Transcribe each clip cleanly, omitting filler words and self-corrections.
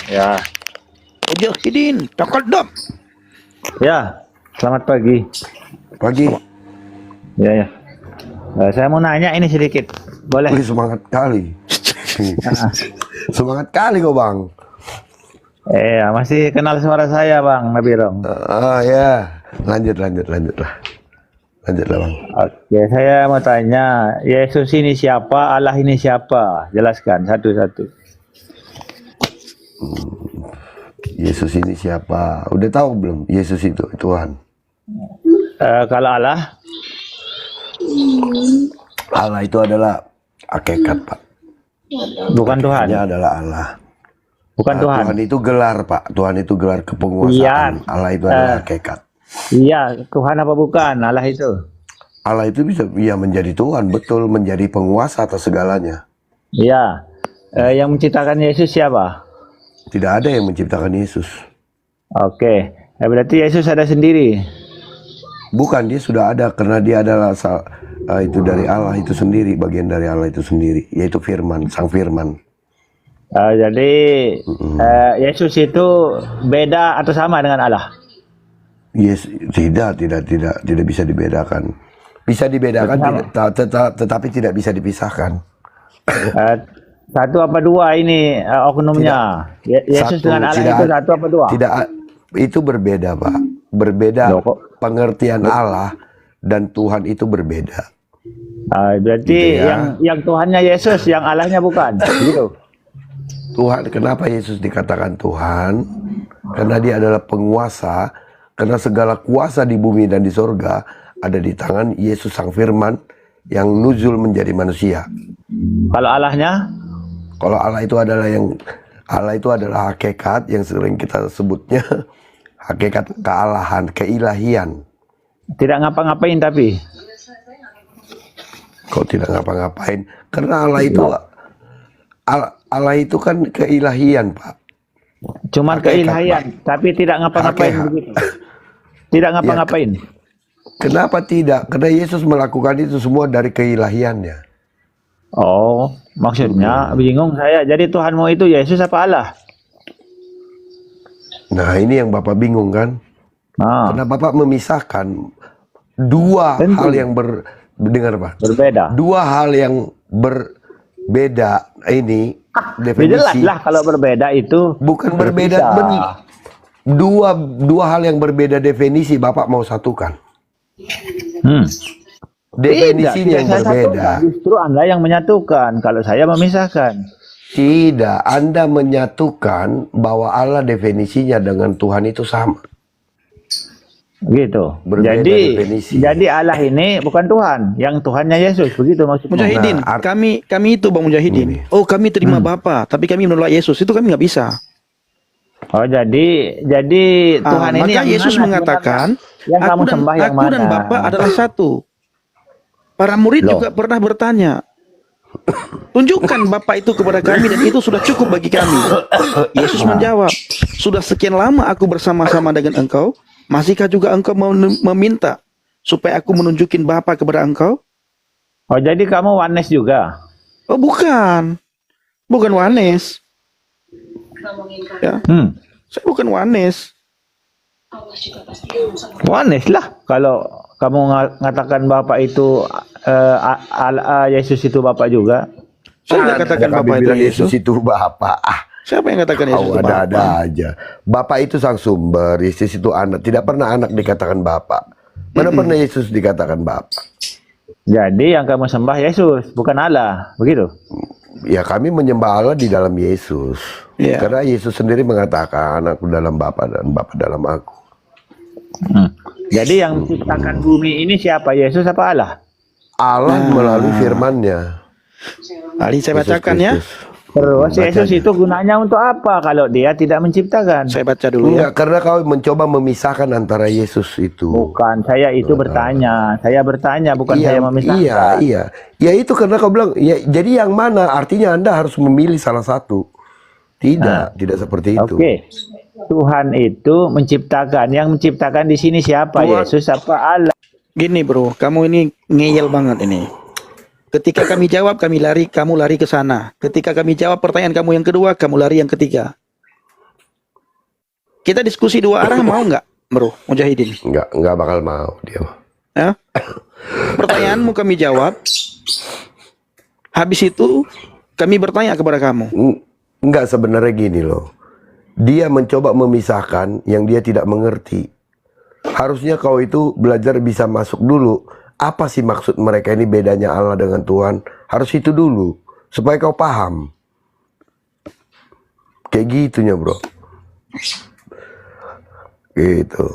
Ya, Mujahidin, taqaddam. ya. Selamat pagi. Pagi. Ya, ya. Saya mau nanya ini sedikit, boleh? Wih, semangat kali. Ah, Semangat kali kau bang. masih kenal suara saya, Bang Nabirong. Ya, lanjutlah. Lanjutlah bang. Oke, saya mau tanya, Yesus ini siapa? Allah ini siapa? Jelaskan satu-satu. Yesus ini siapa? Udah tahu belum? Yesus itu Tuhan. Kalau Allah, Allah itu adalah hakikat pak. bukan Tuhan. Hakikatnya adalah Allah. Bukan Tuhan. Tuhan itu gelar pak. Tuhan itu gelar kepenguasaan. Iya. Allah itu adalah hakikat. Iya, Tuhan apa bukan? Allah itu. Allah itu bisa menjadi Tuhan, betul, menjadi penguasa atas segalanya. Iya. Yang menciptakan Yesus siapa? Tidak ada yang menciptakan Yesus. Oke. Berarti Yesus ada sendiri. Bukan, dia sudah ada karena dia adalah itu dari Allah itu sendiri, bagian dari Allah itu sendiri, yaitu Firman, Sang Firman. Jadi Yesus itu beda atau sama dengan Allah? Yes, tidak bisa dibedakan. Bisa dibedakan, tetapi tidak bisa dipisahkan. Satu apa dua ini oknumnya? Yesus Satu, dengan Allah tidak, itu satu apa dua? Tidak, itu berbeda, Pak. Berbeda. Loh, kok? Pengertian Allah dan Tuhan itu berbeda. Berarti Gitu ya. yang Tuhannya Yesus, yang Allahnya bukan, gitu. Tuhan, kenapa Yesus dikatakan Tuhan? Karena dia adalah penguasa, karena segala kuasa di bumi dan di sorga ada di tangan Yesus Sang Firman yang nuzul menjadi manusia. Kalau Allahnya? Kalau Allah itu adalah hakikat yang sering kita sebutnya hakikat kealahan, keilahian. Tidak ngapa-ngapain tapi? Kau tidak ngapa-ngapain, karena Allah itu kan keilahian, Pak. Cuman Hakikat, keilahian, Pak. tapi tidak ngapa-ngapain Hakikat. begitu. Tidak ngapa-ngapain. Kenapa tidak? Karena Yesus melakukan itu semua dari keilahiannya. Oh, maksudnya bingung saya. Jadi Tuhanmu itu Yesus apa Allah? Nah, ini yang Bapak bingung kan? Karena Bapak memisahkan dua Tentu. hal yang dengar Pak. Berbeda. Dua hal yang berbeda ini Jelas definisi. lah kalau berbeda itu Bukan berbeda, berpisah. dua hal yang berbeda definisi Bapak mau satukan. Tidak Definisinya yang saya berbeda. satukan. Justru Anda yang menyatukan. Kalau saya memisahkan. Tidak, Anda menyatukan bahwa Allah definisinya dengan Tuhan itu sama. Gitu. Berbeda definisi. Jadi Allah ini bukan Tuhan, yang Tuhannya Yesus, begitu maksudnya. Mujahidin, Nah, kami itu Bang Mujahidin. Ini. Oh, kami terima Bapa, tapi kami menolak Yesus. Itu kami nggak bisa. Oh, jadi Tuhan ini maka yang Yesus mana mengatakan, sebenarnya? Yang kamu sembah yang aku mana? dan Bapa adalah satu. Para murid Loh. juga pernah bertanya, tunjukkan Bapa itu kepada kami dan itu sudah cukup bagi kami. Yesus menjawab, sudah sekian lama aku bersama-sama dengan engkau, masihkah juga engkau meminta supaya aku menunjukin Bapa kepada engkau? Oh, jadi kamu oneness juga? Oh, bukan Wanes. Ya, saya bukan Wanes. Oneness lah. Kalau kamu ngatakan Bapak itu Yesus itu Bapak juga. Saya nggak katakan Kami Bapa itu bilang Yesus. Yesus itu Bapa. Siapa yang katakan Yesus itu Bapa? Ada aja. Bapak itu sang sumber, Yesus itu anak. Tidak pernah anak dikatakan Bapak. Mana pernah Yesus dikatakan Bapak? Jadi yang kamu sembah Yesus, bukan Allah, begitu? Ya kami menyembah Allah di dalam Yesus. Iya. Karena Yesus sendiri mengatakan anakku dalam Bapa dan Bapa dalam aku. Jadi yang menciptakan bumi ini siapa? Yesus apa Allah? Allah melalui firman-Nya. Mari saya Yesus bacakan ya. Kristus. Terus Baca Yesus aja. itu gunanya untuk apa kalau dia tidak menciptakan? Saya baca dulu ya. Enggak, karena kau mencoba memisahkan antara Yesus itu. Bukan, saya itu bertanya. Saya bertanya, bukan saya memisahkan. Iya. Ya itu karena kau bilang, ya jadi yang mana? Artinya Anda harus memilih salah satu. Tidak seperti itu. Oke. Tuhan itu menciptakan. Yang menciptakan di sini siapa? Tuhan. Yesus apa Allah? Gini bro, kamu ini ngeyel banget ini. Ketika kami jawab, kamu lari ke sana. Ketika kami jawab pertanyaan kamu yang kedua, kamu lari yang ketiga. Kita diskusi dua arah mau nggak, Bro Mujahidin? Nggak bakal mau dia. Ya. Pertanyaanmu kami jawab. Habis itu kami bertanya kepada kamu. Nggak, sebenarnya gini loh. Dia mencoba memisahkan yang dia tidak mengerti. Harusnya kau itu belajar bisa masuk dulu. Apa sih maksud mereka ini bedanya Allah dengan Tuhan? Harus itu dulu. Supaya kau paham. Kayak gitunya, bro. Gitu.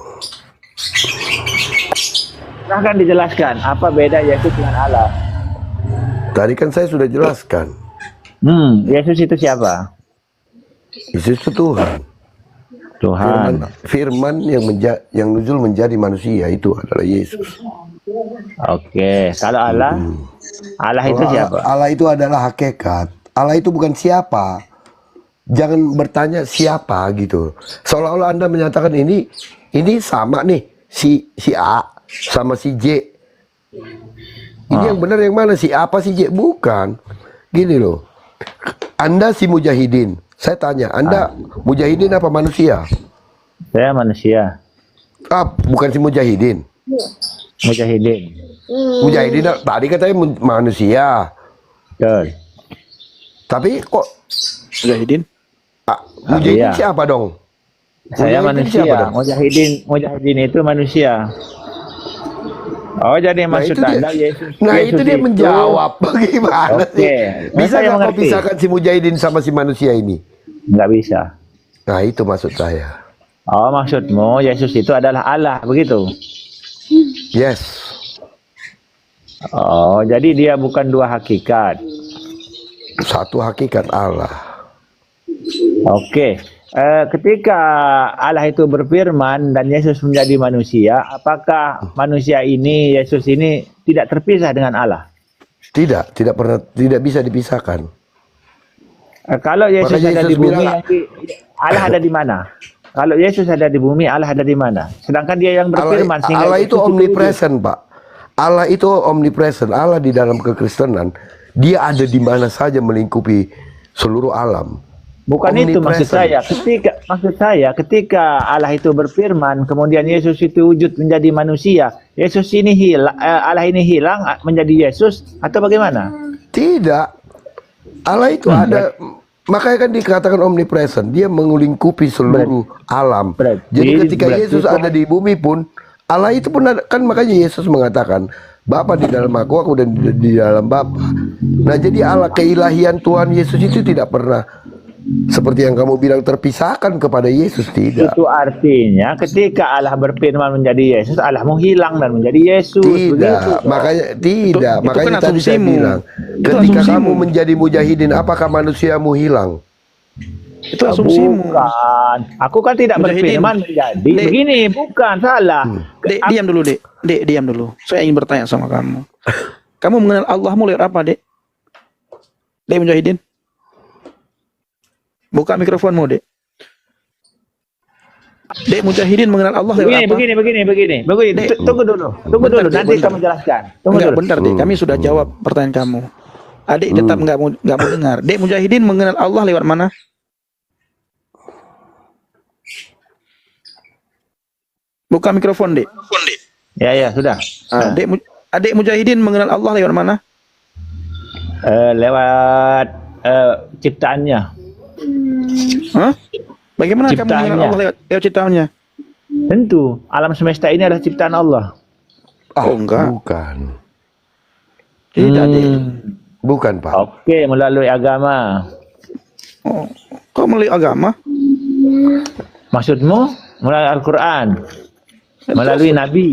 Silahkan dijelaskan apa beda Yesus dengan Allah. Tadi kan saya sudah jelaskan. Yesus itu siapa? Yesus itu Tuhan. Tuhan. Firman yang nuzul menjadi manusia itu adalah Yesus. Oke, kalau Allah, Allah itu siapa? Allah itu adalah hakikat. Allah itu bukan siapa. Jangan bertanya siapa gitu. Seolah-olah Anda menyatakan ini sama nih si A sama si J. Ini yang benar yang mana, si A apa si J? Bukan. Gini loh. Anda si Mujahidin. Saya tanya, Anda Mujahidin apa manusia? Saya manusia. Bukan si Mujahidin. Mujahidin. Mujahidin tadi katanya manusia. Betul. Tapi kok Mujahidin? Mujahidin iya. siapa dong? Saya Mujahidin siapa manusia. dong? Mujahidin itu manusia. Oh, jadi maksud itu dia. Anda Yesus. Nah, Yesus itu dia menjawab. Bagaimana Oke. sih? Bisa Saya nggak kau mengerti. pisahkan si Mujahidin sama si manusia ini? Nggak bisa. Nah, itu maksud saya. Oh, maksudmu Yesus itu adalah Allah, begitu? Yes. Oh, jadi dia bukan dua hakikat. Satu hakikat Allah. Oke. Ketika Allah itu berfirman dan Yesus menjadi manusia, apakah manusia ini, Yesus ini tidak terpisah dengan Allah? Tidak bisa dipisahkan. Kalau Yesus Makanya ada di Yesus bumi, bilang, Allah ada di mana? Kalau Yesus ada di bumi, Allah ada di mana? Sedangkan dia yang berfirman. Allah itu omnipresent, Pak. Allah itu omnipresent. Allah di dalam kekristenan, dia ada di mana saja melingkupi seluruh alam. Bukan itu maksud saya. Ketika Allah itu berfirman, kemudian Yesus itu wujud menjadi manusia, Yesus ini hilang, Allah ini hilang menjadi Yesus atau bagaimana? Tidak. Allah itu ada. Makanya kan dikatakan omnipresent. Dia melingkupi seluruh alam. Jadi ketika Yesus ada di bumi pun, Allah itu pun ada, kan makanya Yesus mengatakan, Bapa di dalam aku dan di dalam Bapa. Nah, jadi Allah, keilahian Tuhan Yesus itu tidak pernah seperti yang kamu bilang terpisahkan kepada Yesus, tidak. Itu artinya ketika Allah berfirman menjadi Yesus, Allah menghilang dan menjadi Yesus. Tidak, begitu. makanya tidak. Itu Makanya kan tadi saya asumsimu. bilang, Itu ketika asumsimu. kamu menjadi mujahidin, apakah manusiamu hilang? Itu asumsimu. Bukan. Aku kan tidak Mujahidin. berfirman menjadi. Dek. Begini, bukan salah. Dek, diam dulu, Dek. Dek, diam dulu. Saya ingin bertanya sama kamu. Kamu mengenal Allahmu lewat apa, Dek? Dek Mujahidin. Buka mikrofonmu, Dek. Dek Mujahidin mengenal Allah lewat apa? Begini. Dek. Tunggu dulu. Bentar, Dek, Nanti bentar. kamu jelaskan. Tunggu Enggak, dulu. bentar, Dek. Kami sudah jawab pertanyaan kamu. Adik tetap nggak mau dengar. Dek Mujahidin mengenal Allah lewat mana? Buka mikrofon, Dek. Ya, sudah. Adik Mujahidin mengenal Allah lewat mana? Lewat ciptaannya. Hah? Bagaimana kamu Ciptaannya. mengenal Allah lewat ciptaannya? Tentu, alam semesta ini adalah ciptaan Allah. Oh, enggak. Bukan. Tidak, Dek. Bukan, Pak. Oke, melalui agama. Oh, kok melalui agama? Maksudmu melalui Al-Quran, melalui Nabi,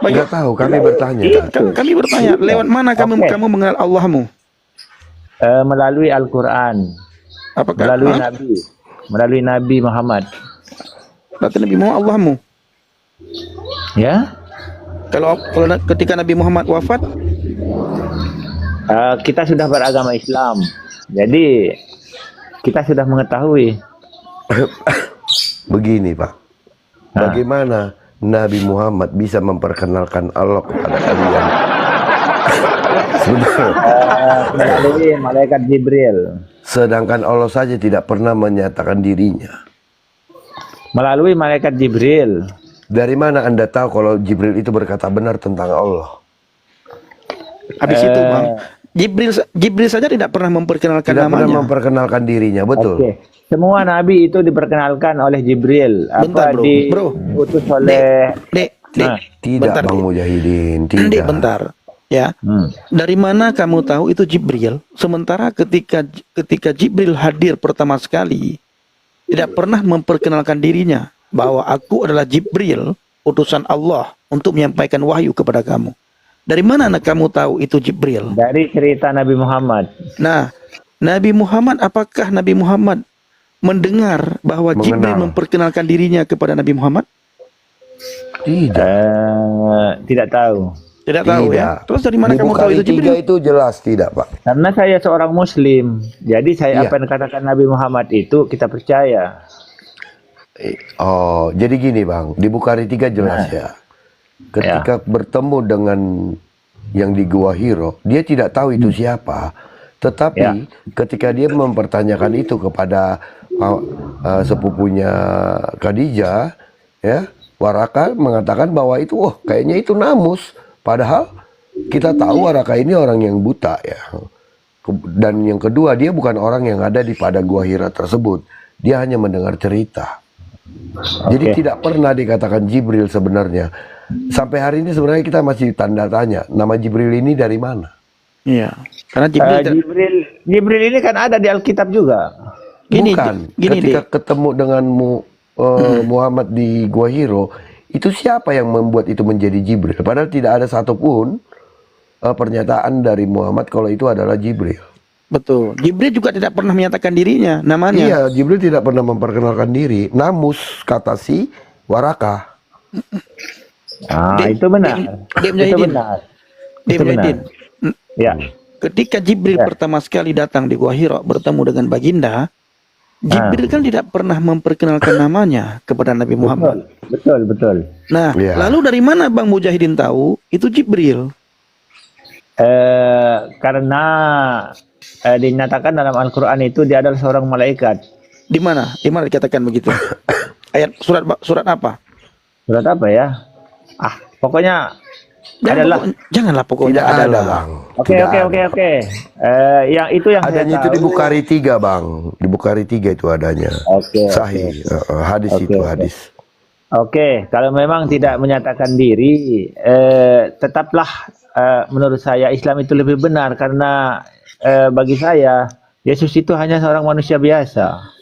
Enggak tahu, kami bertanya. Kami bertanya, lewat mana kamu Oke. kamu mengenal Allahmu? melalui Al-Quran, Apakah melalui Nabi Muhammad. berarti Nabi Muhammad Allahmu? Ya, Kalau ketika Nabi Muhammad wafat, kita sudah beragama Islam, jadi kita sudah mengetahui. Begini, Pak. Bagaimana Nabi Muhammad bisa memperkenalkan Allah kepada kalian? Melalui malaikat Jibril. Sedangkan Allah saja tidak pernah menyatakan dirinya. Melalui malaikat Jibril. Dari mana Anda tahu kalau Jibril itu berkata benar tentang Allah? Habis itu Bang, Jibril saja tidak pernah memperkenalkan Tidak pernah namanya. memperkenalkan dirinya, betul. Oke. Semua nabi itu diperkenalkan oleh Jibril. Bentar, Apa bro. diutus oleh Dek, Nah, Tidak, bentar, Bang Dek. Mujahidin, Dek, tidak. bentar. Ya. Dari mana kamu tahu itu Jibril? Sementara ketika Jibril hadir pertama sekali, tidak pernah memperkenalkan dirinya bahwa aku adalah Jibril, utusan Allah untuk menyampaikan wahyu kepada kamu. Dari mana anak kamu tahu itu Jibril? dari cerita Nabi Muhammad. Nah, Nabi Muhammad, apakah Nabi Muhammad mendengar bahwa Jibril Mengenal. memperkenalkan dirinya kepada Nabi Muhammad? Tidak. Tidak tahu. Tidak tahu Tidak. ya. Terus dari mana Di kamu tahu Bukhari itu 3 Jibril? itu jelas tidak, Pak. Karena saya seorang Muslim, jadi saya Iya. apa yang dikatakan Nabi Muhammad itu kita percaya. Oh, jadi gini, Bang. Di Bukhari 3 jelas ya. Ketika bertemu dengan yang di Gua Hiro, dia tidak tahu itu siapa. Tetapi Ya. ketika dia mempertanyakan itu kepada sepupunya Khadijah, ya, Waraka mengatakan bahwa itu, oh, kayaknya itu Namus. Padahal kita tahu Waraka ini orang yang buta ya. Dan yang kedua, dia bukan orang yang ada di pada Gua Hira tersebut. Dia hanya mendengar cerita. Jadi Oke. tidak pernah dikatakan Jibril sebenarnya. Sampai hari ini sebenarnya kita masih tanda tanya. Nama Jibril ini dari mana? Iya. Karena Jibril Jibril ini kan ada di Alkitab juga. Gini, Bukan. gini, Ketika ketemu dengan Muhammad di Gua Hiro, itu siapa yang membuat itu menjadi Jibril? Padahal tidak ada satupun pernyataan dari Muhammad kalau itu adalah Jibril. betul. Jibril juga tidak pernah menyatakan dirinya, namanya. Iya, Jibril tidak pernah memperkenalkan diri. Namus kata si Waraka. Itu benar. Dia Itu Mujahidin. benar. Dia Itu benar. Mujahidin. Ya. Ketika Jibril Ya. pertama sekali datang di Gua Hiro bertemu dengan Baginda, Jibril kan tidak pernah memperkenalkan namanya kepada Nabi Muhammad. Betul, betul. Nah, Ya. lalu dari mana Bang Mujahidin tahu itu Jibril? Karena dinyatakan dalam Al-Quran itu dia adalah seorang malaikat. Di mana? Di mana dikatakan begitu? Ayat surat apa? Surat apa ya? Pokoknya adalah. Janganlah pokoknya Tidak ada, adalah. Bang. Oke. Tidak ada. Yang itu yang saya Adanya itu tahu. di Bukhari 3, Bang. Di Bukhari 3 itu adanya. Oke. Sahih. Hadis Oke, itu oke. hadis. Oke, kalau memang tidak menyatakan diri, tetaplah menurut saya Islam itu lebih benar karena bagi saya Yesus itu hanya seorang manusia biasa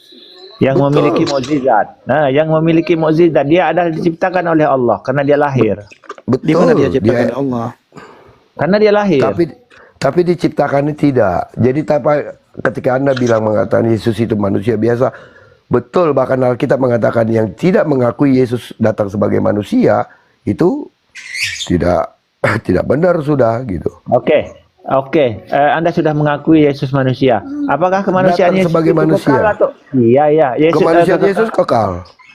yang Betul. memiliki mukjizat. Nah, yang memiliki mukjizat dia adalah diciptakan oleh Allah karena dia lahir. Betul. Di mana dia ciptakan Allah? Karena dia lahir. Tapi diciptakannya tidak. Jadi ketika Anda bilang mengatakan Yesus itu manusia biasa, betul, bahkan Alkitab mengatakan yang tidak mengakui Yesus datang sebagai manusia itu tidak tidak benar sudah gitu. Oke. Anda sudah mengakui Yesus manusia. Apakah kemanusiaan Datang Yesus sebagai itu manusia. kekal atau? Iya. Kemanusiaan Yesus kekal.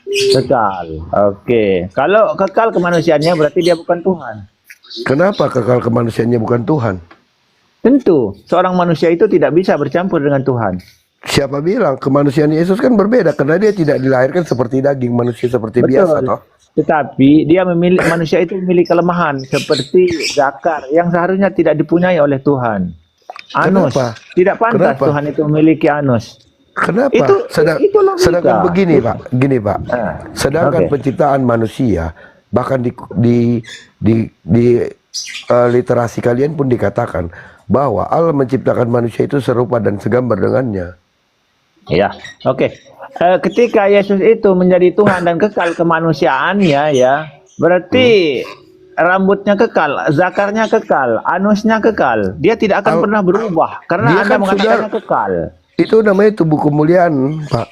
Kekal. Oke. Kalau kekal kemanusiaannya berarti dia bukan Tuhan. Kenapa kekal kemanusiaannya bukan Tuhan? Tentu, seorang manusia itu tidak bisa bercampur dengan Tuhan. Siapa bilang kemanusiaan Yesus kan berbeda karena dia tidak dilahirkan seperti daging, manusia seperti biasa toh. Tetapi manusia itu memiliki kelemahan seperti zakar yang seharusnya tidak dipunyai oleh Tuhan. Anus. Kenapa? Tidak pantas Kenapa? Tuhan itu memiliki anus. Kenapa? Itu logika. Sedangkan begini Pak, sedangkan oke. penciptaan manusia bahkan di literasi kalian pun dikatakan bahwa Allah menciptakan manusia itu serupa dan segambar dengannya. Ya, oke. Ketika Yesus itu menjadi Tuhan dan kekal kemanusiaannya, ya, berarti rambutnya kekal, zakarnya kekal, anusnya kekal. Dia tidak akan pernah berubah karena Dia Anda kan mengatakannya kekal. Itu namanya tubuh kemuliaan, Pak.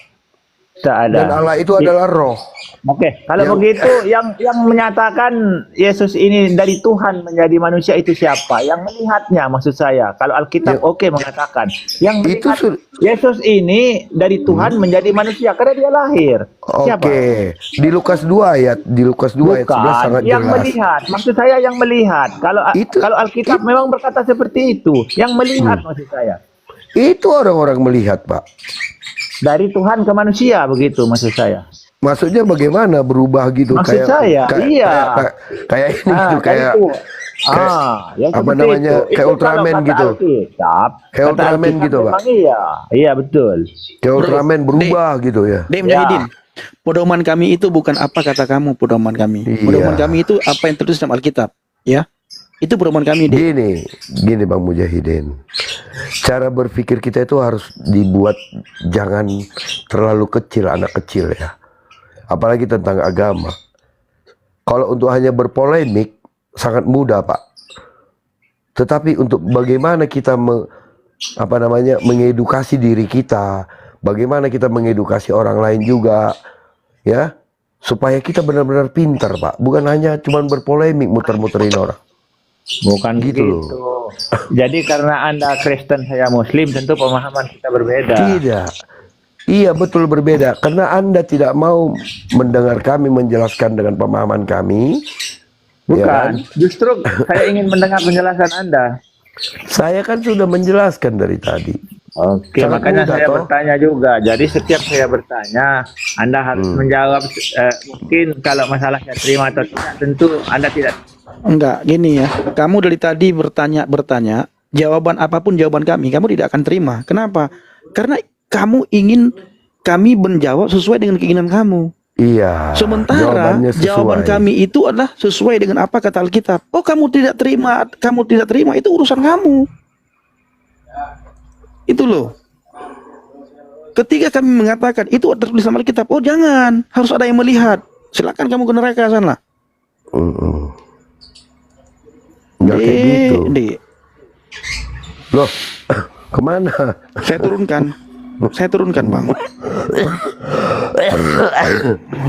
Tak ada. Dan Allah itu adalah roh. Oke, kalau begitu yang menyatakan Yesus ini dari Tuhan menjadi manusia itu siapa? Yang melihatnya maksud saya. Kalau Alkitab mengatakan yang Itu melihat Yesus ini dari Tuhan menjadi manusia karena dia lahir. Siapa? Oke. Di Lukas 2 ayat 11 sangat yang jelas. melihat. Maksud saya yang melihat. Kalau Alkitab memang berkata seperti itu, yang melihat maksud saya. Itu orang-orang melihat, Pak. Dari Tuhan ke manusia begitu maksud saya. Maksudnya bagaimana berubah gitu? Maksud saya, iya. Kayak ini gitu, Kan kayak itu. Yang apa seperti namanya, itu. kayak Itu Ultraman kalau kata gitu. Alkitab, Kayak kata Ultraman Alkitab gitu, Pak. memang iya. Iya, betul. Kayak Ultraman berubah gitu ya. Dek Mujahidin, pedoman kami itu bukan apa kata kamu, pedoman kami. Iya. Pedoman kami itu apa yang tertulis dalam Alkitab, ya. Itu pedoman kami, Dek. Gini Bang Mujahidin, cara berpikir kita itu harus dibuat jangan terlalu kecil, anak kecil ya. Apalagi tentang agama. Kalau untuk hanya berpolemik sangat mudah, Pak. Tetapi untuk bagaimana kita mengedukasi diri kita, bagaimana kita mengedukasi orang lain juga, ya, supaya kita benar-benar pintar, Pak. Bukan hanya cuman berpolemik, muter-muterin orang. Bukan Gitu gitu. Jadi karena Anda Kristen, saya Muslim, tentu pemahaman kita berbeda. Tidak. Iya, betul berbeda. Karena Anda tidak mau mendengar kami menjelaskan dengan pemahaman kami. Bukan. Ya kan? Justru saya ingin mendengar penjelasan Anda. Saya kan sudah menjelaskan dari tadi. Oke, Sangat makanya mudah, saya toh. bertanya juga. Jadi setiap saya bertanya, Anda harus menjawab. Mungkin kalau masalah saya terima atau tidak, tentu Anda tidak. Enggak, gini ya. Kamu dari tadi bertanya, jawaban apapun jawaban kami, kamu tidak akan terima. Kenapa? Karena kamu ingin kami menjawab sesuai dengan keinginan kamu. Iya. Sementara jawabannya sesuai. jawaban kami itu adalah sesuai dengan apa kata Alkitab. Oh, kamu tidak terima, itu urusan kamu. Itu loh. Ketika kami mengatakan itu tertulis dalam Alkitab, oh jangan, harus ada yang melihat. Silakan kamu ke neraka sana. Nggak kayak gitu. Dek. Loh, kemana? Saya turunkan, Bang.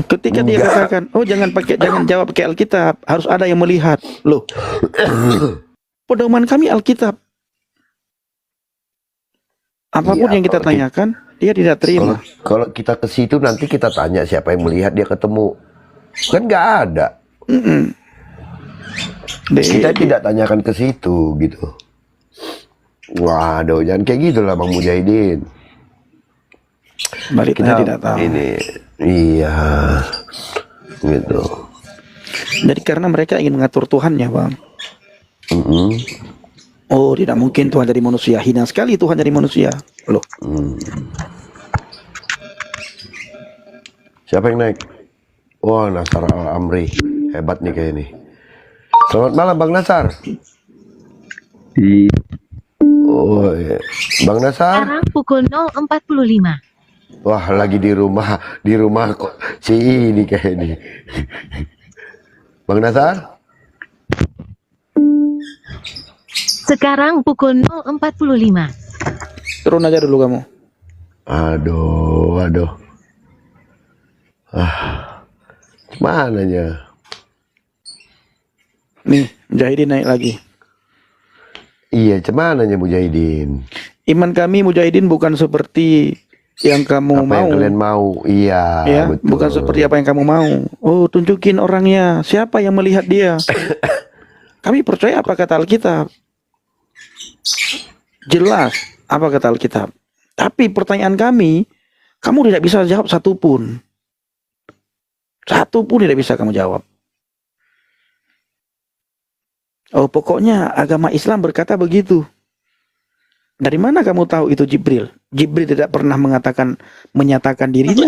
Ketika dia katakan, oh jangan jawab pakai Alkitab, harus ada yang melihat. Loh, pedoman kami Alkitab. Apapun Iya, yang kita kalau tanyakan, dia tidak terima. Kalau kita ke situ nanti kita tanya siapa yang melihat dia ketemu. Kan nggak ada. Kita tidak tanyakan ke situ gitu. Waduh, jangan kayak gitu lah Bang Mujahidin. Balik kita tidak tahu. Ini iya gitu. Jadi karena mereka ingin mengatur Tuhannya, Bang. Oh, tidak mungkin Tuhan dari manusia. Hina sekali Tuhan dari manusia. Loh. Siapa yang naik? Wah, Nasar Al-Amri. Hebat nih kayak ini. Selamat malam Bang Nasar. Oh, iya. Bang Nasar. Sekarang pukul 0.45. Wah, lagi di rumah kok si ini kayak ini. Bang Nasar? Sekarang pukul 0.45. Turun aja dulu kamu. Aduh. Mananya? Nih, Mujahidin naik lagi. Iya, cumananya Mujahidin? Iman kami Mujahidin bukan seperti yang kamu Apa mau. yang kalian mau? Iya, Ya, betul. bukan seperti apa yang kamu mau. Oh, tunjukin orangnya. Siapa yang melihat dia? Kami percaya apa kata Alkitab. Jelas apa kata Alkitab. Tapi pertanyaan kami, kamu tidak bisa jawab satupun. Satupun tidak bisa kamu jawab. Oh, pokoknya agama Islam berkata begitu. Dari mana kamu tahu itu Jibril? Jibril tidak pernah menyatakan dirinya.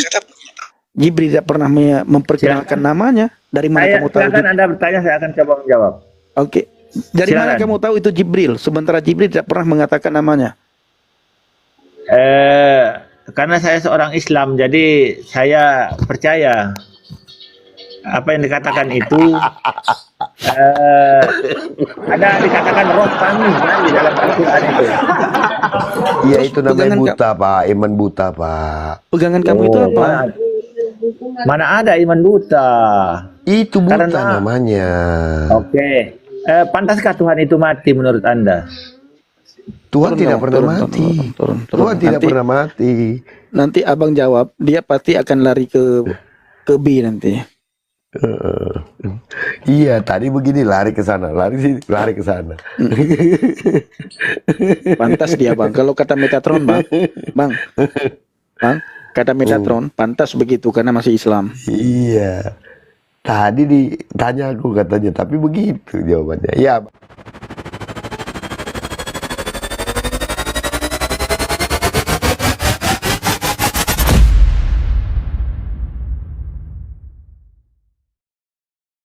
Jibril tidak pernah memperkenalkan namanya. Dari mana kamu tahu? Silakan Anda bertanya, saya akan coba menjawab. Oke. Dari mana kamu tahu itu Jibril? Sementara Jibril tidak pernah mengatakan namanya. Karena saya seorang Islam, jadi saya percaya apa yang dikatakan itu. Ada dikatakan roh kami kan, di dalam Al-Quran itu. Iya, itu namanya Pegangan buta Pak, iman buta Pak. Pegangan kamu itu apa? Mana ada iman buta? Itu buta Karena- namanya. Oke. Pantaskah Tuhan itu mati menurut Anda? Tuhan tidak pernah mati. Turun. Tuhan tidak Nanti- pernah mati. Nanti abang jawab, dia pasti akan lari ke B nanti. Iya, tadi begini lari ke sana, lari ke sana. Pantas dia bang. Kalau kata Metatron bang, Kata Metatron, pantas begitu karena masih Islam. Iya. Tadi ditanya aku katanya, tapi begitu jawabannya. Ya.